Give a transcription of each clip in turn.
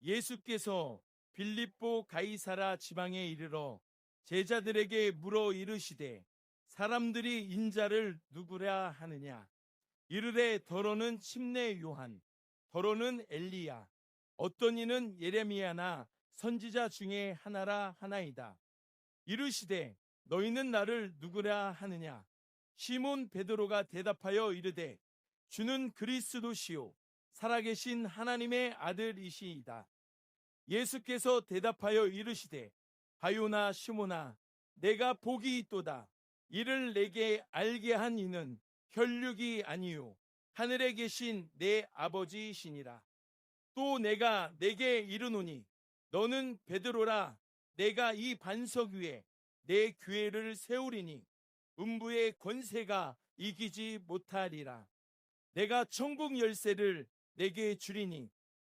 예수께서 빌립보 가이사라 지방에 이르러 제자들에게 물어 이르시되 사람들이 인자를 누구라 하느냐. 이르되 더러는 침례 요한, 더러는 엘리야, 어떤 이는 예레미야나 선지자 중에 하나라 하나이다. 이르시되 너희는 나를 누구라 하느냐. 시몬 베드로가 대답하여 이르되 주는 그리스도시요 살아계신 하나님의 아들이시이다. 예수께서 대답하여 이르시되 바요나 시몬아, 내가 복이 있도다. 이를 내게 알게 한 이는 혈육이 아니요 하늘에 계신 내 아버지이시니라. 또 내가 내게 이르노니 너는 베드로라. 내가 이 반석 위에 내 교회를 세우리니 음부의 권세가 이기지 못하리라. 내가 천국 열쇠를 내게 주리니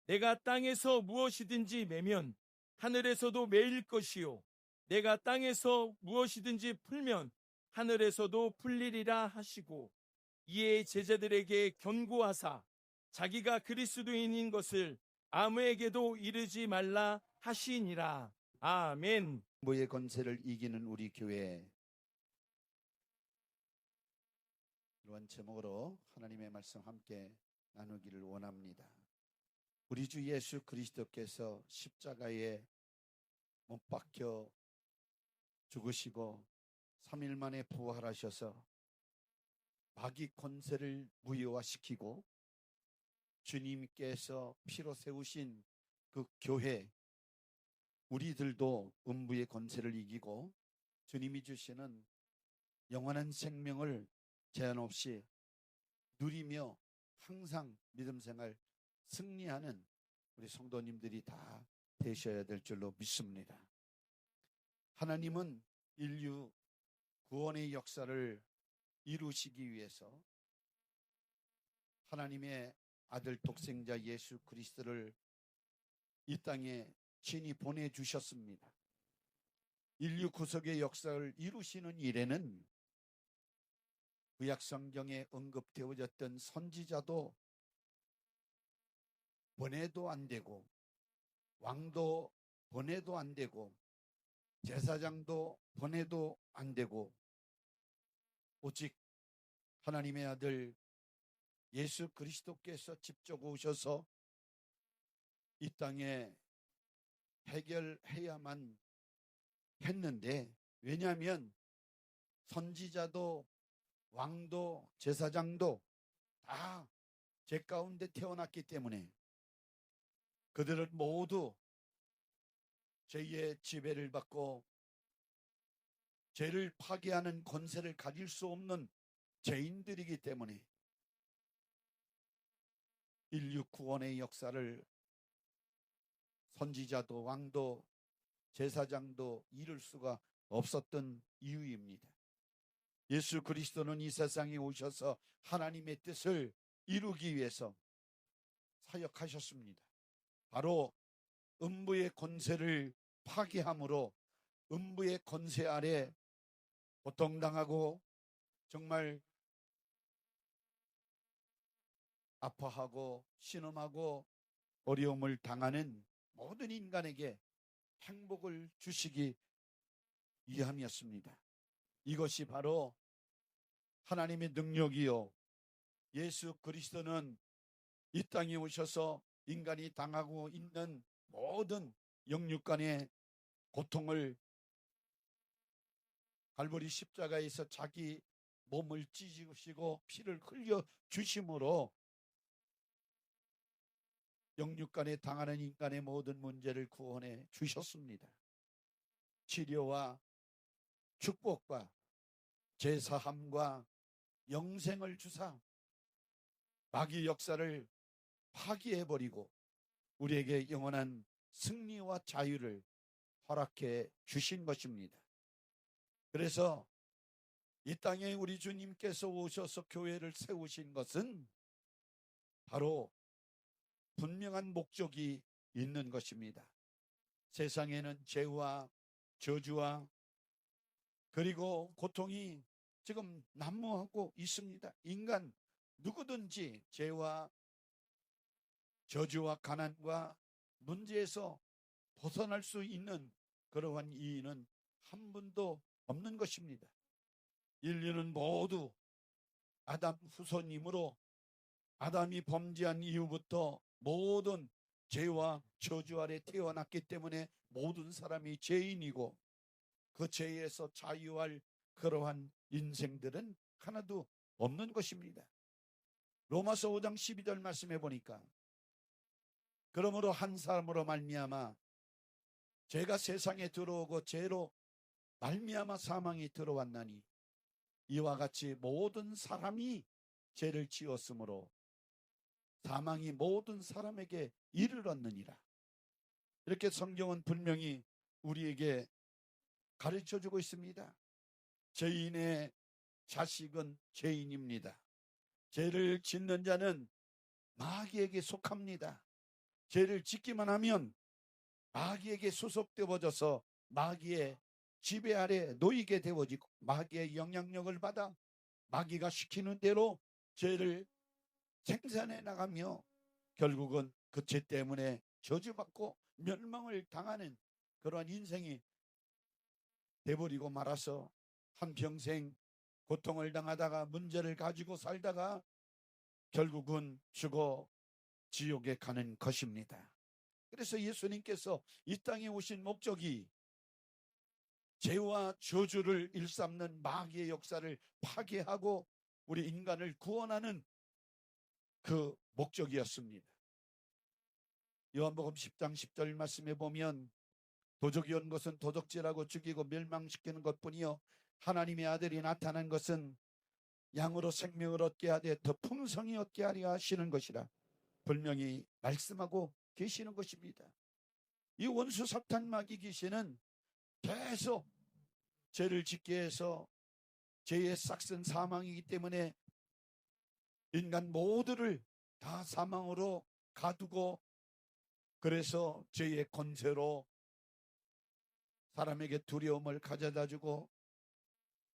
내가 땅에서 무엇이든지 매면 하늘에서도 매일 것이요 내가 땅에서 무엇이든지 풀면 하늘에서도 풀리리라 하시고, 이에 제자들에게 견고하사 자기가 그리스도인인 것을 아무에게도 이르지 말라 하시니라. 아멘. 음부의 권세를 이기는 우리 교회, 이러한 제목으로 하나님의 말씀 함께 나누기를 원합니다. 우리 주 예수 그리스도께서 십자가에 못 박혀 죽으시고 3일 만에 부활하셔서 마귀 권세를 무효화시키고 주님께서 피로 세우신 그 교회, 우리들도 음부의 권세를 이기고 주님이 주시는 영원한 생명을 제한 없이 누리며 항상 믿음 생활 승리하는 우리 성도님들이 다 되셔야 될 줄로 믿습니다. 하나님은 인류 구원의 역사를 이루시기 위해서 하나님의 아들 독생자 예수 그리스도를 이 땅에 친히 보내주셨습니다. 인류 구속의 역사를 이루시는 일에는 구약 성경에 언급되어졌던 선지자도 보내도 안 되고, 왕도 보내도 안 되고, 제사장도 보내도 안 되고, 오직 하나님의 아들 예수 그리스도께서 직접 오셔서 이 땅에 해결해야만 했는데, 왜냐하면 선지자도 왕도 제사장도 다 죄 가운데 태어났기 때문에 그들은 모두 죄의 지배를 받고 죄를 파괴하는 권세를 가질 수 없는 죄인들이기 때문에 인류 구원의 역사를 선지자도 왕도 제사장도 이룰 수가 없었던 이유입니다. 예수 그리스도는 이 세상에 오셔서 하나님의 뜻을 이루기 위해서 사역하셨습니다. 바로 음부의 권세를 파괴함으로 음부의 권세 아래 고통당하고 정말 아파하고 신음하고 어려움을 당하는 모든 인간에게 행복을 주시기 위함이었습니다. 이것이 바로 하나님의 능력이요, 예수 그리스도는 이 땅에 오셔서 인간이 당하고 있는 모든 영육간의 고통을 갈보리 십자가에서 자기 몸을 찢으시고 피를 흘려 주심으로 영육간에 당하는 인간의 모든 문제를 구원해 주셨습니다. 치료와 축복과 제사함과 영생을 주사 마귀 역사를 파기해버리고 우리에게 영원한 승리와 자유를 허락해 주신 것입니다. 그래서 이 땅에 우리 주님께서 오셔서 교회를 세우신 것은 바로 분명한 목적이 있는 것입니다. 세상에는 죄와 저주와 그리고 고통이 지금 난무하고 있습니다. 인간 누구든지 죄와 저주와 가난과 문제에서 벗어날 수 있는 그러한 이인은 한 분도 없는 것입니다. 인류는 모두 아담 후손이므로 아담이 범죄한 이후부터 모든 죄와 저주 아래 태어났기 때문에 모든 사람이 죄인이고 그 죄에서 자유할 그러한 인생들은 하나도 없는 것입니다. 로마서 5장 12절 말씀해 보니까 그러므로 한 사람으로 말미암아 죄가 세상에 들어오고 죄로 말미암아 사망이 들어왔나니 이와 같이 모든 사람이 죄를 지었으므로 사망이 모든 사람에게 이르렀느니라. 이렇게 성경은 분명히 우리에게 가르쳐주고 있습니다. 죄인의 자식은 죄인입니다. 죄를 짓는 자는 마귀에게 속합니다. 죄를 짓기만 하면 마귀에게 소속되어져서 마귀의 지배 아래 놓이게 되어지고 마귀의 영향력을 받아 마귀가 시키는 대로 죄를 생산해 나가며 결국은 그 죄 때문에 저주받고 멸망을 당하는 그러한 인생이 돼버리고 말아서 한평생 고통을 당하다가 문제를 가지고 살다가 결국은 죽어 지옥에 가는 것입니다. 그래서 예수님께서 이 땅에 오신 목적이 죄와 저주를 일삼는 마귀의 역사를 파괴하고 우리 인간을 구원하는 그 목적이었습니다. 요한복음 10장 10절 말씀에 보면 도적이 온 것은 도적질하고 죽이고 멸망시키는 것뿐이요 하나님의 아들이 나타난 것은 양으로 생명을 얻게 하되 더 풍성히 얻게 하려 하시는 것이라 분명히 말씀하고 계시는 것입니다. 이 원수 사탄 마귀 귀신은 계속 죄를 짓게 해서 죄의 싹슨 사망이기 때문에 인간 모두를 다 사망으로 가두고 그래서 죄의 권세로 사람에게 두려움을 가져다 주고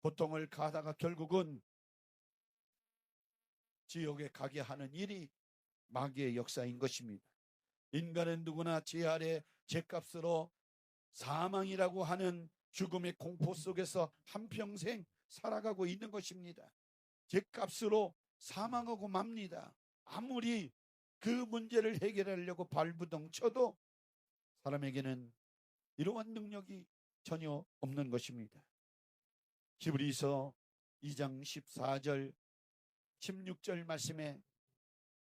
고통을 가다가 결국은 지옥에 가게 하는 일이 마귀의 역사인 것입니다. 인간은 누구나 죄 아래 죄값으로 사망이라고 하는 죽음의 공포 속에서 한평생 살아가고 있는 것입니다. 죄값으로 사망하고 맙니다. 아무리 그 문제를 해결하려고 발부동 쳐도 사람에게는 이러한 능력이 전혀 없는 것입니다. 히브리서 2장 14절 16절 말씀에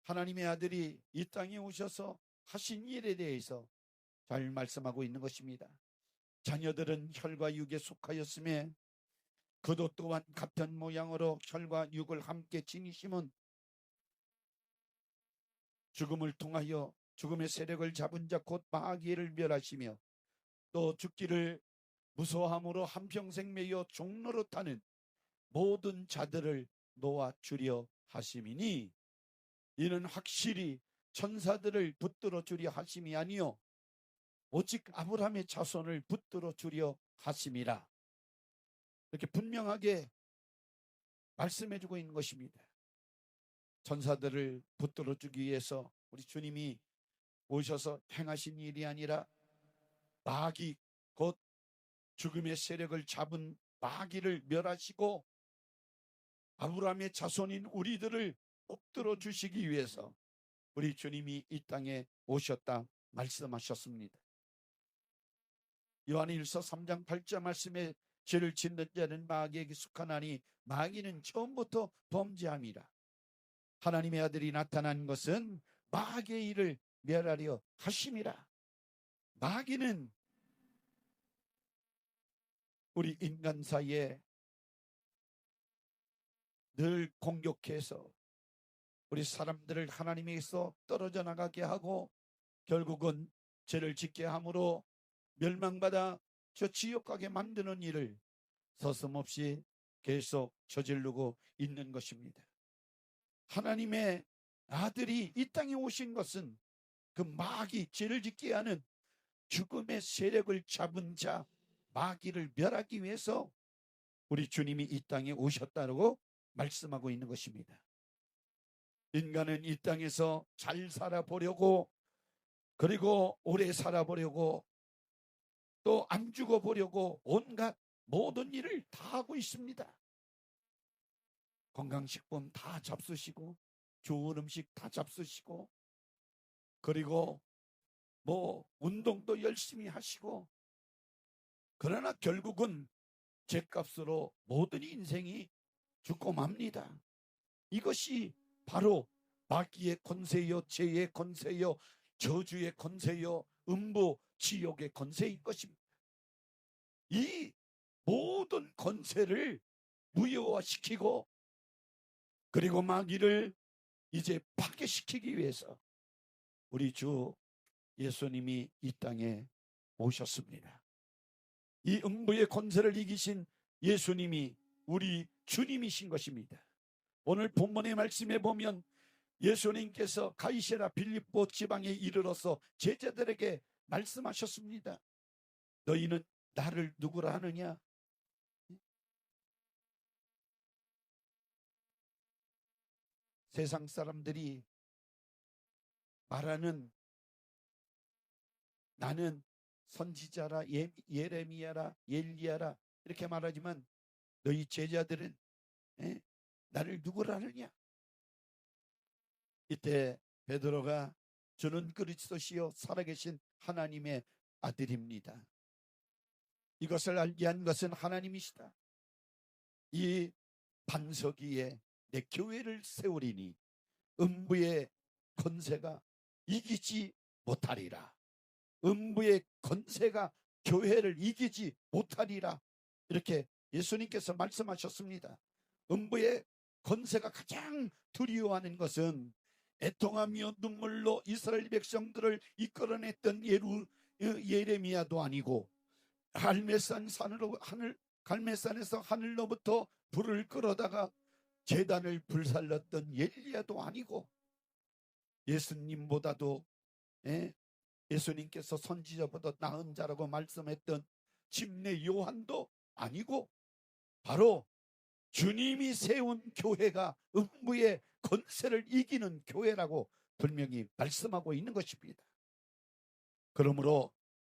하나님의 아들이 이 땅에 오셔서 하신 일에 대해서 잘 말씀하고 있는 것입니다. 자녀들은 혈과 육에 속하였음에 그도 또한 같은 모양으로 혈과 육을 함께 지니심은 죽음을 통하여 죽음의 세력을 잡은 자 곧 마귀를 멸하시며 또 죽기를 무서워함으로 한평생 매여 종로로 타는 모든 자들을 놓아주려 하심이니 이는 확실히 천사들을 붙들어 주려 하심이 아니요 오직 아브라함의 자손을 붙들어 주려 하심이라. 이렇게 분명하게 말씀해 주고 있는 것입니다. 천사들을 붙들어 주기 위해서 우리 주님이 오셔서 행하신 일이 아니라 마귀 곧 죽음의 세력을 잡은 마귀를 멸하시고 아브라함의 자손인 우리들을 붙들어 주시기 위해서 우리 주님이 이 땅에 오셨다 말씀하셨습니다. 요한일서 3장 8절 말씀에 죄를 짓는 자는 마귀에게 속하나니 마귀는 처음부터 범죄함이라. 하나님의 아들이 나타난 것은 마귀의 일을 멸하려 하심이라. 마귀는 우리 인간 사이에 늘 공격해서 우리 사람들을 하나님에게서 떨어져 나가게 하고 결국은 죄를 짓게 함으로 멸망받아 저 지옥 가게 만드는 일을 서슴없이 계속 저지르고 있는 것입니다. 하나님의 아들이 이 땅에 오신 것은 그 마귀 죄를 짓게 하는 죽음의 세력을 잡은 자 마귀를 멸하기 위해서 우리 주님이 이 땅에 오셨다고 말씀하고 있는 것입니다. 인간은 이 땅에서 잘 살아보려고 그리고 오래 살아보려고 또 안 죽어보려고 온갖 모든 일을 다 하고 있습니다. 건강식품 다 잡수시고 좋은 음식 다 잡수시고 그리고 운동도 열심히 하시고 그러나 결국은 죗값으로 모든 인생이 죽고 맙니다. 이것이 바로 마귀의 권세요, 죄의 권세요, 저주의 권세요, 음부 지옥의 권세인 것입니다. 이 모든 권세를 무효화시키고 그리고 마귀를 이제 파괴시키기 위해서 우리 주 예수님이 이 땅에 오셨습니다. 이 음부의 권세를 이기신 예수님이 우리 주님이신 것입니다. 오늘 본문의 말씀에 보면 예수님께서 가이사랴 빌립보 지방에 이르러서 제자들에게 말씀하셨습니다. 너희는 나를 누구라 하느냐? 세상 사람들이 말하는 나는 선지자라, 예레미야라, 엘리야라 이렇게 말하지만 너희 제자들은 나를 누구라 하느냐? 이때 베드로가 주는 그리스도시요 살아계신 하나님의 아들입니다. 이것을 알게 한 것은 하나님이시다. 이 반석 위에 내 교회를 세우리니 음부의 권세가 이기지 못하리라. 음부의 권세가 교회를 이기지 못하리라. 이렇게 예수님께서 말씀하셨습니다. 음부의 권세가 가장 두려워하는 것은 애통하며 눈물로 이스라엘 백성들을 이끌어냈던 예레미야도 아니고 갈멜산에서 하늘로부터 불을 끌어다가 제단을 불살랐던 엘리야도 아니고 예수님보다도 예수님께서 선지자보다 나은 자라고 말씀했던 침례 요한도 아니고 바로 주님이 세운 교회가 음부의 권세를 이기는 교회라고 분명히 말씀하고 있는 것입니다. 그러므로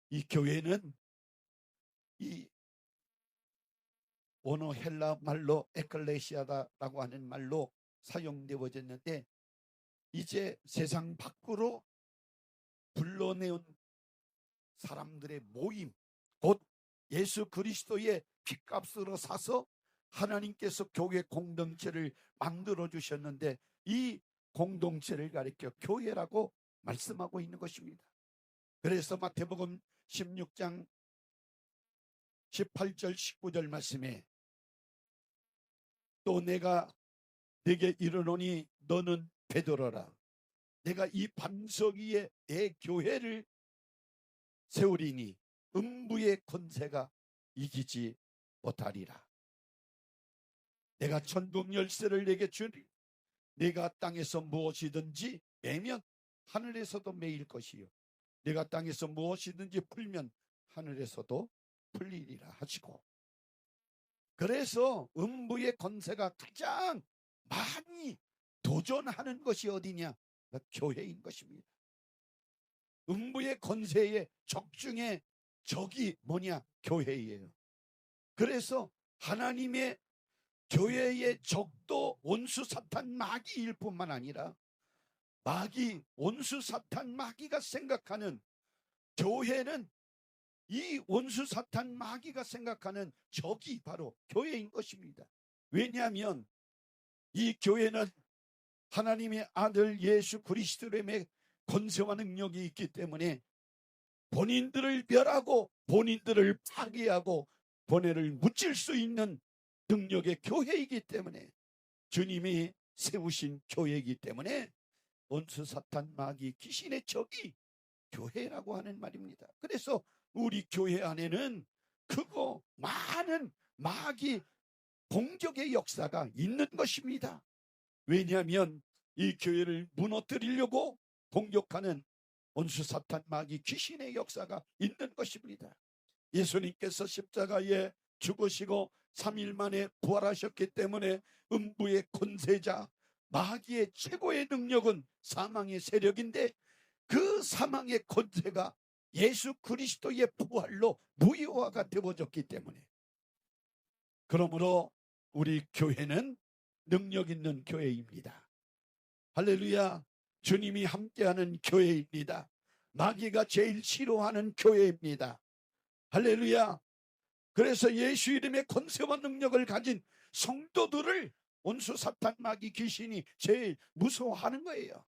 이 교회는 이 원어 헬라 말로 에클레시아다라고 하는 말로 사용되어졌는데 이제 세상 밖으로 불러내온 사람들의 모임, 곧 예수 그리스도의 핏값으로 사서 하나님께서 교회 공동체를 만들어 주셨는데 이 공동체를 가리켜 교회라고 말씀하고 있는 것입니다. 그래서 마태복음 16장 18절 19절 말씀에 또 내가 네게 이르노니 너는 베드로라. 내가 이 반석 위에 내 교회를 세우리니 음부의 권세가 이기지 못하리라. 내가 천국 열쇠를 내게 주리. 내가 땅에서 무엇이든지 매면 하늘에서도 매일 것이요 내가 땅에서 무엇이든지 풀면 하늘에서도 풀리리라 하시고, 그래서 음부의 권세가 가장 많이 도전하는 것이 어디냐? 교회인 것입니다. 음부의 권세의 적 중에 적이 뭐냐? 교회예요. 그래서 하나님의 교회의 적도 원수 사탄 마귀일 뿐만 아니라 마귀, 원수 사탄 마귀가 생각하는 교회는 이 원수 사탄 마귀가 생각하는 적이 바로 교회인 것입니다. 왜냐하면 이 교회는 하나님의 아들 예수 그리스도의 권세와 능력이 있기 때문에 본인들을 멸하고 본인들을 파괴하고 번뇌를 묻힐 수 있는 능력의 교회이기 때문에, 주님이 세우신 교회이기 때문에 원수 사탄 마귀 귀신의 적이 교회라고 하는 말입니다. 그래서 우리 교회 안에는 크고 많은 마귀 공격의 역사가 있는 것입니다. 왜냐하면 이 교회를 무너뜨리려고 공격하는 원수 사탄 마귀 귀신의 역사가 있는 것입니다. 예수님께서 십자가에 죽으시고 3일 만에 부활하셨기 때문에 음부의 권세자 마귀의 최고의 능력은 사망의 세력인데 그 사망의 권세가 예수 그리스도의 부활로 무효화가 되어졌기 때문에, 그러므로 우리 교회는 능력 있는 교회입니다. 할렐루야. 주님이 함께하는 교회입니다. 마귀가 제일 싫어하는 교회입니다. 할렐루야. 그래서 예수 이름의 권세와 능력을 가진 성도들을 온수 사탄 마귀 귀신이 제일 무서워하는 거예요.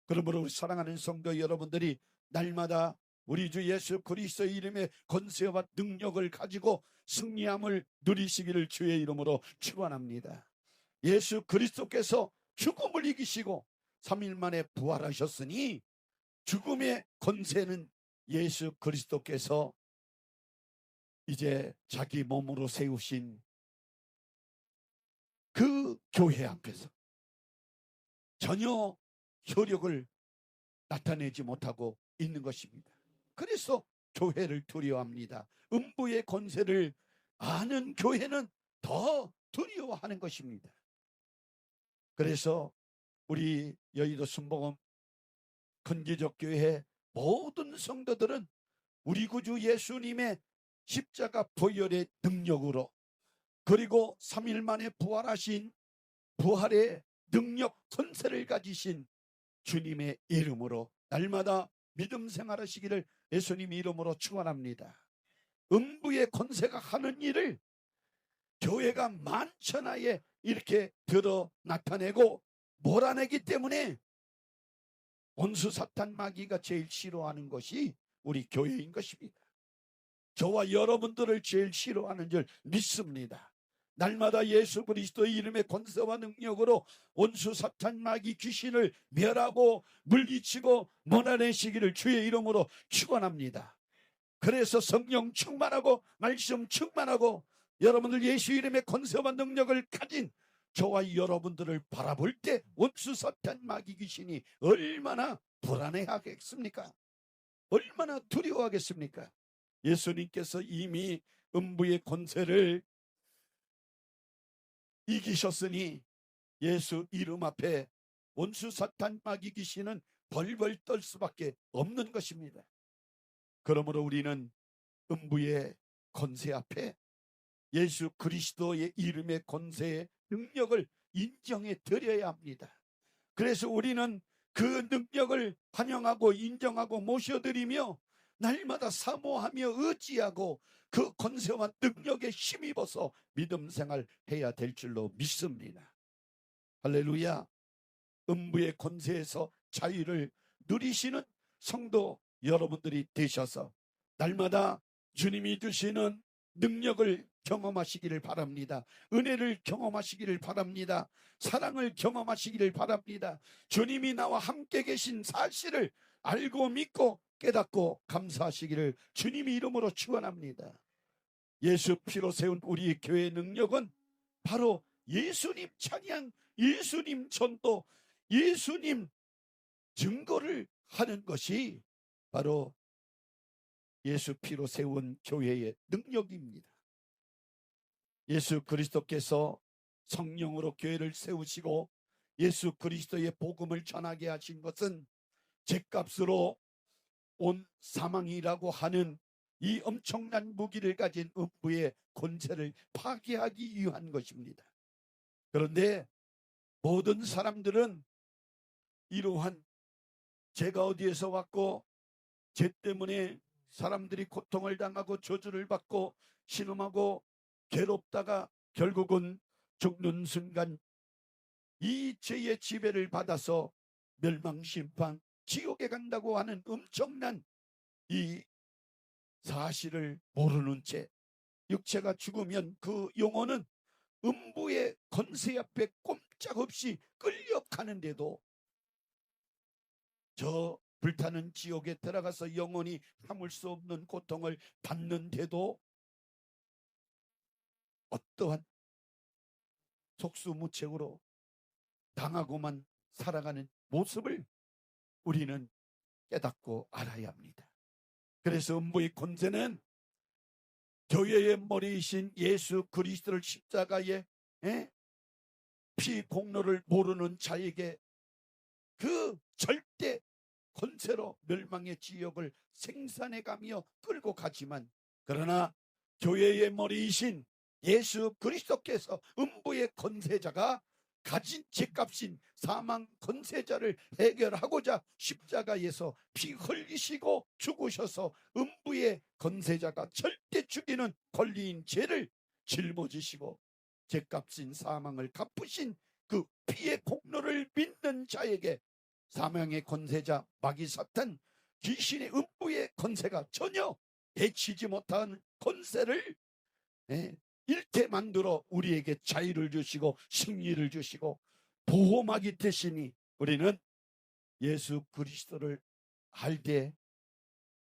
그러므로 우리 사랑하는 성도 여러분들이 날마다 우리 주 예수 그리스도의 이름의 권세와 능력을 가지고 승리함을 누리시기를 주의 이름으로 축원합니다. 예수 그리스도께서 죽음을 이기시고 3일 만에 부활하셨으니 죽음의 권세는 예수 그리스도께서 이제 자기 몸으로 세우신 그 교회 앞에서 전혀 효력을 나타내지 못하고 있는 것입니다. 그래서 교회를 두려워합니다. 음부의 권세를 아는 교회는 더 두려워하는 것입니다. 그래서 우리 여의도 순복음 큰기적 교회 모든 성도들은 우리 구주 예수님의 십자가 보혈의 능력으로, 그리고 3일 만에 부활하신 부활의 능력 권세를 가지신 주님의 이름으로 날마다 믿음 생활하시기를 예수님 이름으로 축원합니다. 음부의 권세가 하는 일을 교회가 만천하에 이렇게 드러 나타내고 몰아내기 때문에 온수 사탄 마귀가 제일 싫어하는 것이 우리 교회인 것입니다. 저와 여러분들을 제일 싫어하는 줄 믿습니다. 날마다 예수 그리스도의 이름의 권세와 능력으로 온수 사탄 마귀 귀신을 멸하고 물리치고 몰아내시기를 주의 이름으로 축원합니다. 그래서 성령 충만하고 말씀 충만하고 여러분들 예수 이름의 권세와 능력을 가진 저와 여러분들을 바라볼 때 온수 사탄 마귀 귀신이 얼마나 불안해하겠습니까? 얼마나 두려워하겠습니까? 예수님께서 이미 음부의 권세를 이기셨으니 예수 이름 앞에 온수 사탄 마귀 귀신은 벌벌 떨 수밖에 없는 것입니다. 그러므로 우리는 음부의 권세 앞에 예수 그리스도의 이름의 권세의 능력을 인정해 드려야 합니다. 그래서 우리는 그 능력을 환영하고 인정하고 모셔드리며 날마다 사모하며 의지하고 그 권세와 능력에 힘입어서 믿음 생활 해야 될 줄로 믿습니다. 할렐루야. 음부의 권세에서 자유를 누리시는 성도 여러분들이 되셔서 날마다 주님이 주시는 능력을 경험하시기를 바랍니다. 은혜를 경험하시기를 바랍니다. 사랑을 경험하시기를 바랍니다. 주님이 나와 함께 계신 사실을 알고 믿고 깨닫고 감사하시기를 주님의 이름으로 축원합니다. 예수 피로 세운 우리 교회의 능력은 바로 예수님 찬양, 예수님 전도, 예수님 증거를 하는 것이 바로 예수 피로 세운 교회의 능력입니다. 예수 그리스도께서 성령으로 교회를 세우시고 예수 그리스도의 복음을 전하게 하신 것은 죗값으로 온 사망이라고 하는 이 엄청난 무기를 가진 음부의 권세를 파괴하기 위한 것입니다. 그런데 모든 사람들은 이러한 죄가 어디에서 왔고 죄 때문에 사람들이 고통을 당하고 저주를 받고 신음하고 괴롭다가 결국은 죽는 순간 이 죄의 지배를 받아서 멸망심판 지옥에 간다고 하는 엄청난 이 사실을 모르는 채 육체가 죽으면 그 영혼은 음부의 권세 앞에 꼼짝없이 끌려가는데도 저 불타는 지옥에 들어가서 영원히 참을 수 없는 고통을 받는데도 어떠한 속수무책으로 당하고만 살아가는 모습을 우리는 깨닫고 알아야 합니다. 그래서 음부의 권세는 교회의 머리이신 예수 그리스도를 십자가에 피 공로를 모르는 자에게 그 절대 권세로 멸망의 지역을 생산해가며 끌고 가지만, 그러나 교회의 머리이신 예수 그리스도께서 음부의 권세자가 가진 죄값인 사망 권세자를 해결하고자 십자가에서 피 흘리시고 죽으셔서 음부의 권세자가 절대 죽이는 권리인 죄를 짊어지시고 죄값인 사망을 갚으신 그 피의 공로를 믿는 자에게 사망의 권세자 마귀 사탄 귀신의 음부의 권세가 전혀 해치지 못한 권세를 잃게 만들어 우리에게 자유를 주시고 승리를 주시고 보호막이 되시니, 우리는 예수 그리스도를 알 때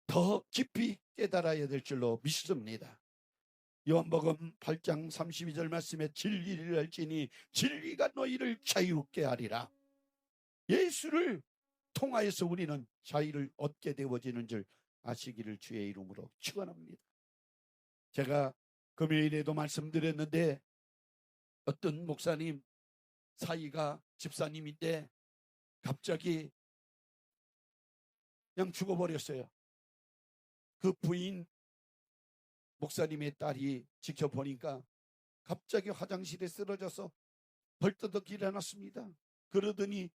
더 깊이 깨달아야 될 줄로 믿습니다. 요한복음 8장 32절 말씀에 진리를 알지니 진리가 너희를 자유롭게 하리라. 예수를 통하여서 우리는 자유를 얻게 되어지는 줄 아시기를 주의 이름으로 축원합니다. 제가 금요일에도 말씀드렸는데, 어떤 목사님 사이가 집사님인데 갑자기 그냥 죽어버렸어요. 그 부인 목사님의 딸이 지켜보니까 갑자기 화장실에 쓰러져서 벌떡 일어났습니다. 그러더니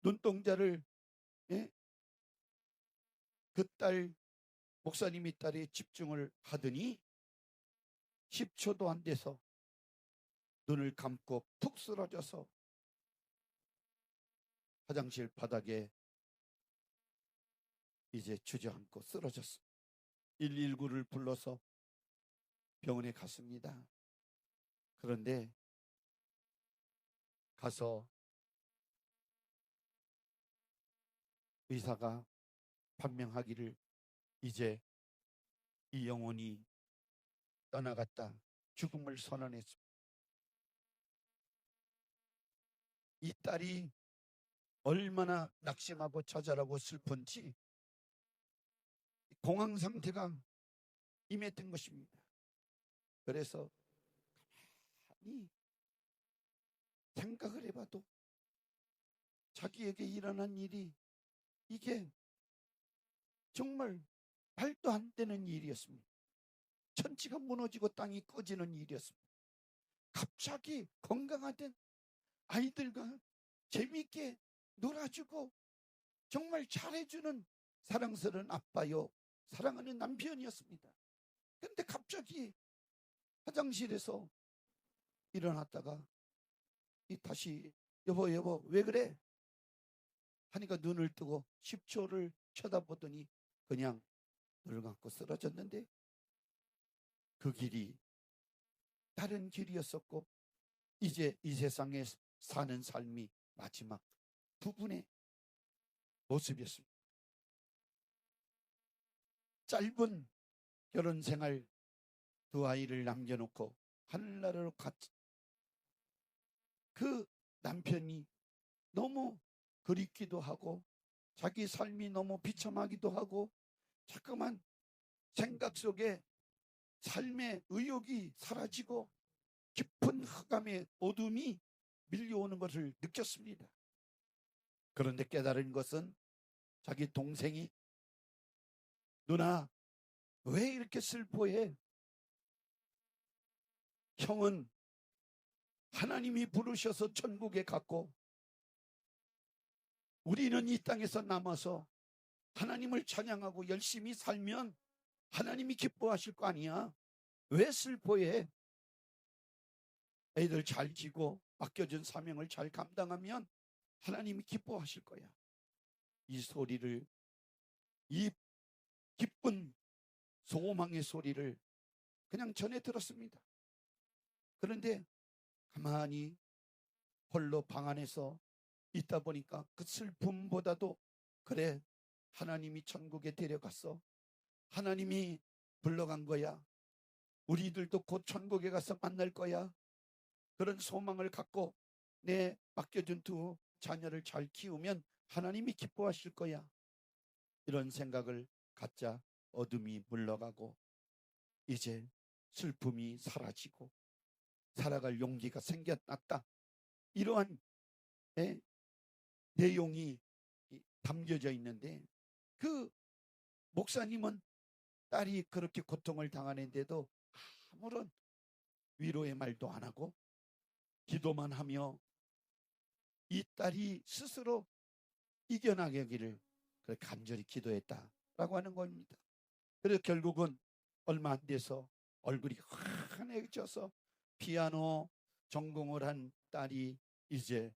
눈동자를 그 딸 목사님의 딸에 집중을 하더니 10초도 안 돼서 눈을 감고 푹 쓰러져서 화장실 바닥에 이제 주저앉고 쓰러졌어. 119를 불러서 병원에 갔습니다. 그런데 가서 의사가 판명하기를 이제 이 영혼이 떠나갔다, 죽음을 선언했습니다. 이 딸이 얼마나 낙심하고 처절하고 슬픈지 공황 상태가 임했던 것입니다. 그래서 가만히 생각을 해봐도 자기에게 일어난 일이 이게 정말 말도 안 되는 일이었습니다. 천지가 무너지고 땅이 꺼지는 일이었습니다. 갑자기 건강하던 아이들과 재미있게 놀아주고 정말 잘해주는 사랑스러운 아빠요, 사랑하는 남편이었습니다. 그런데 갑자기 화장실에서 일어났다가 다시 여보 왜 그래? 하니까 눈을 뜨고 10초를 쳐다보더니 그냥 눈을 감고 쓰러졌는데, 그 길이 다른 길이었었고 이제 이 세상에 사는 삶이 마지막 부분의 모습이었습니다. 짧은 결혼 생활, 두 아이를 남겨놓고 하늘나라로 갔지. 그 남편이 너무 그립기도 하고 자기 삶이 너무 비참하기도 하고 자꾸만 생각 속에 삶의 의욕이 사라지고 깊은 흑암의 어둠이 밀려오는 것을 느꼈습니다. 그런데 깨달은 것은 자기 동생이 누나 왜 이렇게 슬퍼해? 형은 하나님이 부르셔서 천국에 갔고 우리는 이 땅에서 남아서 하나님을 찬양하고 열심히 살면 하나님이 기뻐하실 거 아니야. 왜 슬퍼해? 애들 잘 지고 맡겨준 사명을 잘 감당하면 하나님이 기뻐하실 거야. 이 소리를, 이 기쁜 소망의 소리를 그냥 전해 들었습니다. 그런데 가만히 홀로 방 안에서 있다 보니까 그 슬픔보다도 그래, 하나님이 천국에 데려갔어. 하나님이 불러간 거야. 우리들도 곧 천국에 가서 만날 거야. 그런 소망을 갖고 내 맡겨준 두 자녀를 잘 키우면 하나님이 기뻐하실 거야. 이런 생각을 갖자 어둠이 물러가고 이제 슬픔이 사라지고 살아갈 용기가 생겨났다. 이러한 내용이 담겨져 있는데 그 목사님은 딸이 그렇게 고통을 당하는데도 아무런 위로의 말도 안 하고 기도만 하며 이 딸이 스스로 이겨나가기를 간절히 기도했다라고 하는 겁니다. 그래서 결국은 얼마 안 돼서 얼굴이 환해져서 피아노 전공을 한 딸이 이제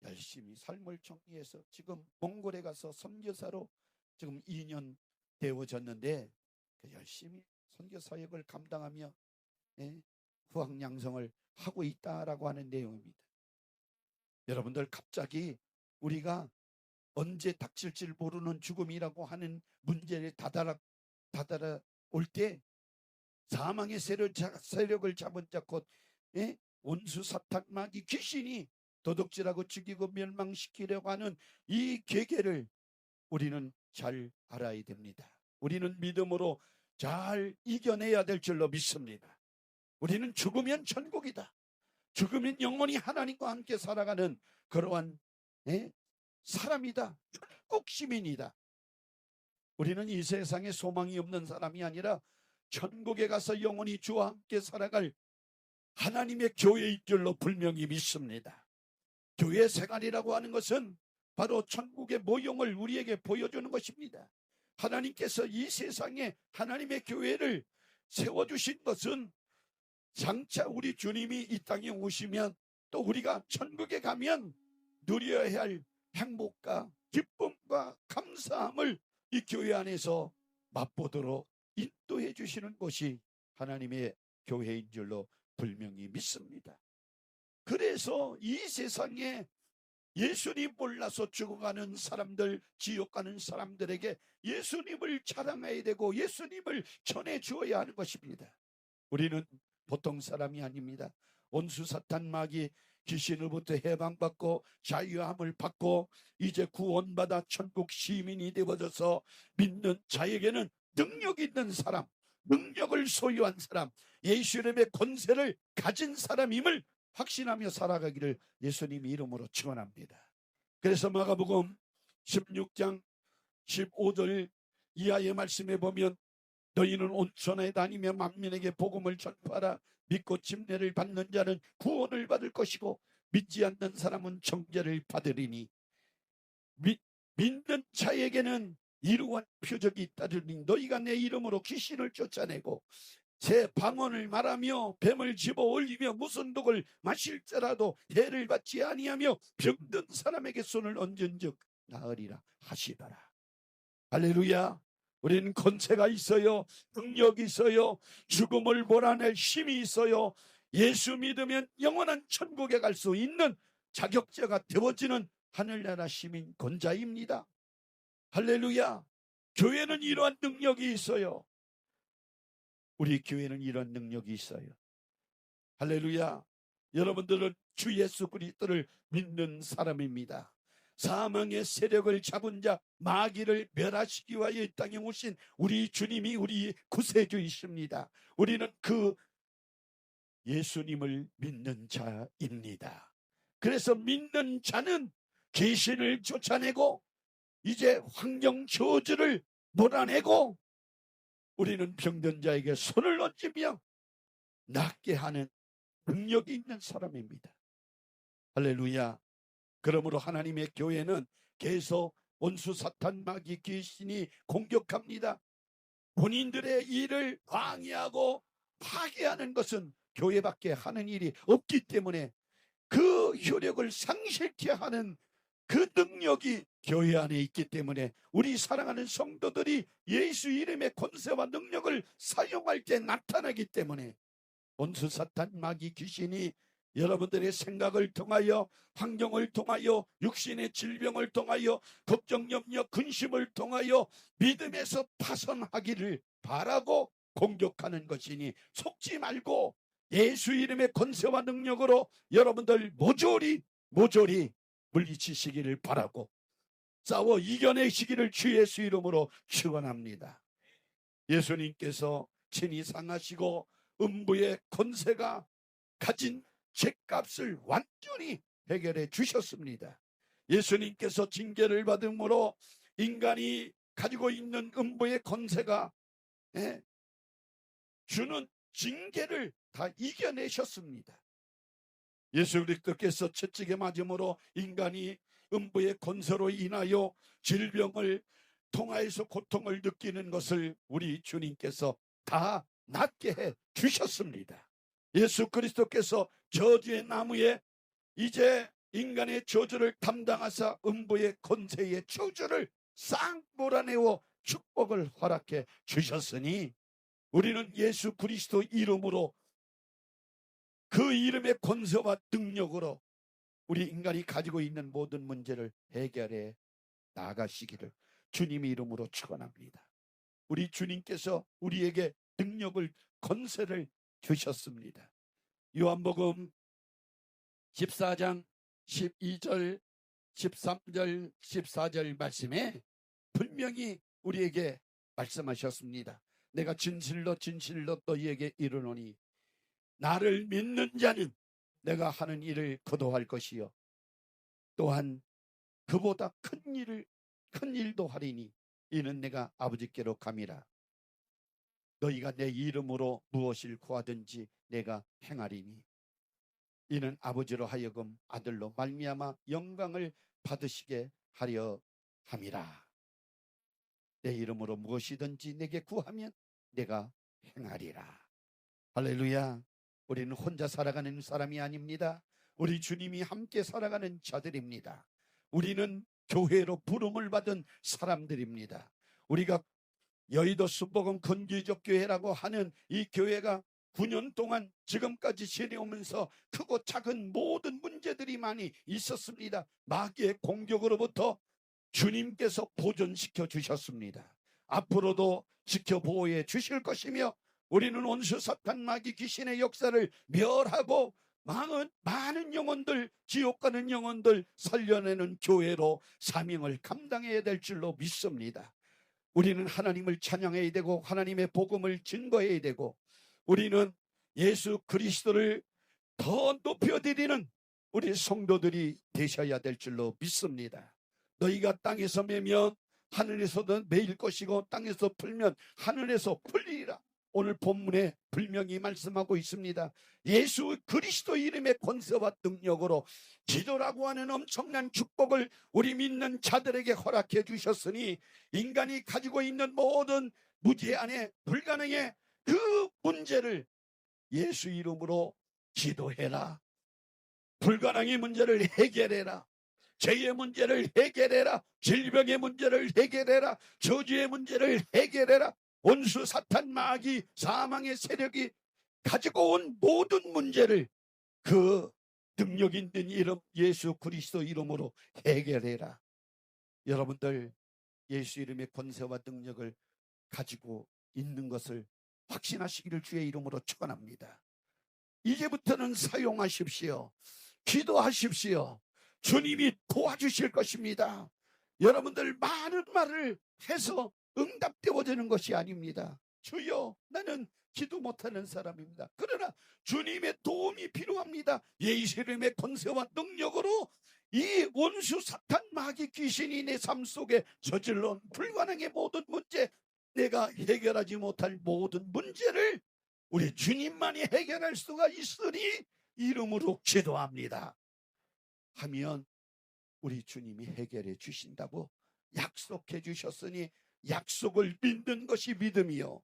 열심히 삶을 정리해서 지금 몽골에 가서 선교사로 지금 2년 되어졌는데 열심히 선교 사역을 감당하며 후학 양성을 하고 있다라고 하는 내용입니다. 여러분들, 갑자기 우리가 언제 닥칠지 모르는 죽음이라고 하는 문제를 다다라 올 때 사망의 세력을 잡은 자 곧 원수 사탄 마귀 귀신이 도둑질하고 죽이고 멸망시키려고 하는 이 계계를 우리는 잘 알아야 됩니다. 우리는 믿음으로 잘 이겨내야 될 줄로 믿습니다. 우리는 죽으면 천국이다. 죽으면 영원히 하나님과 함께 살아가는 그러한 사람이다. 천국 시민이다. 우리는 이 세상에 소망이 없는 사람이 아니라 천국에 가서 영원히 주와 함께 살아갈 하나님의 교회인 줄로 분명히 믿습니다. 교회 생활이라고 하는 것은 바로 천국의 모형을 우리에게 보여주는 것입니다. 하나님께서 이 세상에 하나님의 교회를 세워주신 것은 장차 우리 주님이 이 땅에 오시면 또 우리가 천국에 가면 누려야 할 행복과 기쁨과 감사함을 이 교회 안에서 맛보도록 인도해 주시는 것이 하나님의 교회인 줄로 분명히 믿습니다. 그래서 이 세상에 예수님 몰라서 죽어가는 사람들, 지옥 가는 사람들에게 예수님을 자랑해야 되고 예수님을 전해 주어야 하는 것입니다. 우리는 보통 사람이 아닙니다. 원수 사탄 마귀 귀신으로부터 해방받고 자유함을 받고 이제 구원받아 천국 시민이 되어져서 믿는 자에게는 능력 있는 사람, 능력을 소유한 사람, 예수 이름의 권세를 가진 사람임을 확신하며 살아가기를 예수님 이름으로 축원합니다. 그래서 마가복음 16장 15절 이하의 말씀에 보면 너희는 온 천하에 다니며 만민에게 복음을 전파하라. 믿고 침례를 받는 자는 구원을 받을 것이고 믿지 않는 사람은 정죄를 받으리니 믿는 자에게는 이러한 표적이 있다더니 너희가 내 이름으로 귀신을 쫓아내고 새 방언을 말하며 뱀을 집어 올리며 무슨 독을 마실지라도 해를 받지 아니하며 병든 사람에게 손을 얹은즉 나으리라 하시더라. 할렐루야. 우리는 권세가 있어요. 능력이 있어요. 죽음을 몰아낼 힘이 있어요. 예수 믿으면 영원한 천국에 갈 수 있는 자격자가 되어지는 하늘나라 시민 권자입니다. 할렐루야. 교회는 이러한 능력이 있어요. 우리 교회는 이런 능력이 있어요. 할렐루야. 여러분들은 주 예수 그리스도를 믿는 사람입니다. 사망의 세력을 잡은 자 마귀를 멸하시기 위하여 이 땅에 오신 우리 주님이 우리 구세주이십니다. 우리는 그 예수님을 믿는 자입니다. 그래서 믿는 자는 귀신을 쫓아내고 이제 환경 저주를 몰아내고 우리는 병든 자에게 손을 얹으며 낫게 하는 능력이 있는 사람입니다. 할렐루야. 그러므로 하나님의 교회는 계속 원수 사탄 마귀 귀신이 공격합니다. 본인들의 일을 방해하고 파괴하는 것은 교회밖에 하는 일이 없기 때문에 그 효력을 상실케 하는 그 능력이 교회 안에 있기 때문에 우리 사랑하는 성도들이 예수 이름의 권세와 능력을 사용할 때 나타나기 때문에 원수 사탄 마귀 귀신이 여러분들의 생각을 통하여 환경을 통하여 육신의 질병을 통하여 걱정 염려 근심을 통하여 믿음에서 파선하기를 바라고 공격하는 것이니 속지 말고 예수 이름의 권세와 능력으로 여러분들 모조리 물리치시기를 바라고 싸워 이겨내시기를 주 예수 이름으로 축원합니다. 예수님께서 친히 상하시고 음부의 권세가 가진 죄값을 완전히 해결해 주셨습니다. 예수님께서 징계를 받음으로 인간이 가지고 있는 음부의 권세가 주는 징계를 다 이겨내셨습니다. 예수 그리스도께서 채찍에 맞음으로 인간이 음부의 권세로 인하여 질병을 통하여서 고통을 느끼는 것을 우리 주님께서 다 낫게 해 주셨습니다. 예수 그리스도께서 저주의 나무에 이제 인간의 저주를 담당하사 음부의 권세의 저주를 싹 몰아내어 축복을 허락해 주셨으니 우리는 예수 그리스도 이름으로 그 이름의 권세와 능력으로 우리 인간이 가지고 있는 모든 문제를 해결해 나가시기를 주님의 이름으로 축원합니다. 우리 주님께서 우리에게 능력을 권세를 주셨습니다. 요한복음 14장 12절 13절 14절 말씀에 분명히 우리에게 말씀하셨습니다. 내가 진실로 진실로 너희에게 이르노니 나를 믿는 자는 내가 하는 일을 거두할 것이요 또한 그보다 큰 일도 하리니 이는 내가 아버지께로 감이라. 너희가 내 이름으로 무엇을 구하든지 내가 행하리니 이는 아버지로 하여금 아들로 말미암아 영광을 받으시게 하려 함이라. 내 이름으로 무엇이든지 내게 구하면 내가 행하리라. 할렐루야. 우리는 혼자 살아가는 사람이 아닙니다. 우리 주님이 함께 살아가는 자들입니다. 우리는 교회로 부름을 받은 사람들입니다. 우리가 여의도 순복음 건기적 교회라고 하는 이 교회가 9년 동안 지금까지 지내오면서 크고 작은 모든 문제들이 많이 있었습니다. 마귀의 공격으로부터 주님께서 보존시켜 주셨습니다. 앞으로도 지켜 보호해 주실 것이며 우리는 원수 사탄 마귀 귀신의 역사를 멸하고 많은 영혼들, 지옥 가는 영혼들 살려내는 교회로 사명을 감당해야 될 줄로 믿습니다. 우리는 하나님을 찬양해야 되고 하나님의 복음을 증거해야 되고 우리는 예수 그리스도를 더 높여드리는 우리 성도들이 되셔야 될 줄로 믿습니다. 너희가 땅에서 매면 하늘에서도 매일 것이고 땅에서 풀면 하늘에서 풀리리라. 오늘 본문에 분명히 말씀하고 있습니다. 예수 그리스도 이름의 권세와 능력으로 기도라고 하는 엄청난 축복을 우리 믿는 자들에게 허락해 주셨으니 인간이 가지고 있는 모든 무제한의 불가능의 그 문제를 예수 이름으로 기도해라. 불가능의 문제를 해결해라. 죄의 문제를 해결해라. 질병의 문제를 해결해라. 저주의 문제를 해결해라. 원수 사탄 마귀 사망의 세력이 가지고 온 모든 문제를 그 능력 있는 이름 예수 그리스도 이름으로 해결해라. 여러분들 예수 이름의 권세와 능력을 가지고 있는 것을 확신하시기를 주의 이름으로 축원합니다. 이제부터는 사용하십시오. 기도하십시오. 주님이 도와주실 것입니다. 여러분들 많은 말을 해서 응답되어지는 것이 아닙니다. 주여 나는 기도 못하는 사람입니다. 그러나 주님의 도움이 필요합니다. 예수 이름의 권세와 능력으로 이 원수 사탄 마귀 귀신이 내 삶 속에 저질러온 불가능의 모든 문제, 내가 해결하지 못할 모든 문제를 우리 주님만이 해결할 수가 있으니 이름으로 기도합니다 하면 우리 주님이 해결해 주신다고 약속해 주셨으니 약속을 믿는 것이 믿음이요,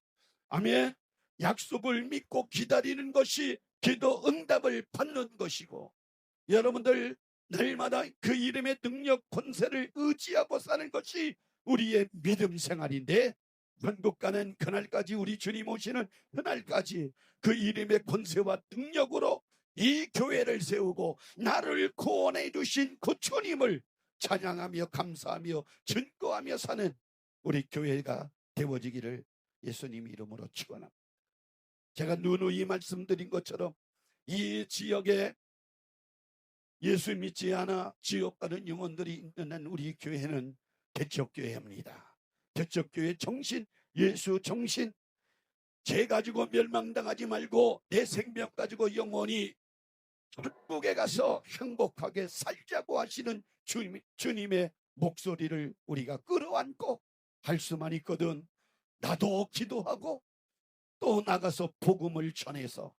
아멘. 약속을 믿고 기다리는 것이 기도 응답을 받는 것이고, 여러분들 날마다 그 이름의 능력 권세를 의지하고 사는 것이 우리의 믿음 생활인데, 천국 가는 그날까지, 우리 주님 오시는 그날까지 그 이름의 권세와 능력으로 이 교회를 세우고 나를 구원해 주신 그 주님을 찬양하며 감사하며 증거하며 사는 우리 교회가 되어지기를 예수님 이름으로 축원합니다. 제가 누누이 말씀드린 것처럼 이 지역에 예수 믿지 않아 지옥 가는 영혼들이 있는 우리 교회는 대척교회입니다. 대척교회 정신, 예수 정신, 죄 가지고 멸망당하지 말고 내 생명 가지고 영원히 천국에 가서 행복하게 살자고 하시는 주님의 목소리를 우리가 끌어안고 할 수만 있거든. 나도 기도하고 또 나가서 복음을 전해서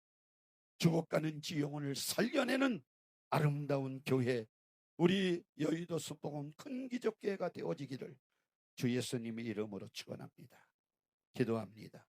죽어가는 지 영혼을 살려내는 아름다운 교회, 우리 여의도 순복음 큰 기적교회가 되어지기를 주 예수님의 이름으로 축원합니다. 기도합니다.